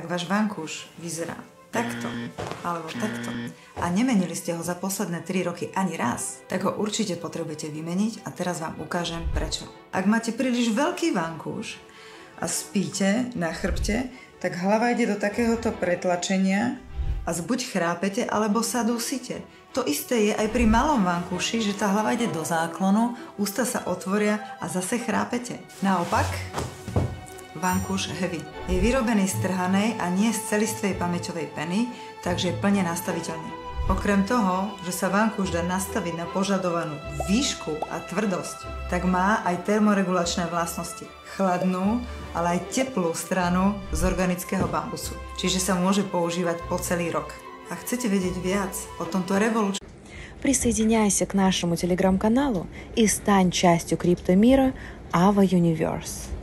ak váš vankúš vyzerá takto, alebo takto, a nemenili ste ho za posledné 3 roky ani raz, tak ho určite potrebujete vymeniť a teraz vám ukážem prečo. Ak máte príliš veľký vankúš a spíte na chrbte, tak hlava ide do takéhoto pretlačenia a buď chrápete, alebo sa dusíte. To isté je aj pri malom vankúši, že tá hlava ide do záklonu, ústa sa otvoria a zase chrápete. Naopak, vankúš heavy je vyrobený z trhanej a nie z celistvej pamäťovej peny, takže je plne nastaviteľný. Okrem toho, že sa vankúš dá nastaviť na požadovanú výšku a tvrdosť, tak má aj termoregulačné vlastnosti. Chladnú, ale aj teplú stranu z organického bambusu. Čiže sa môže používať po celý rok. Ak chcete vedieť viac о tomto революционном... Присоединяйся к нашему телеграм-каналу и стань частью криптомира Ava Universe.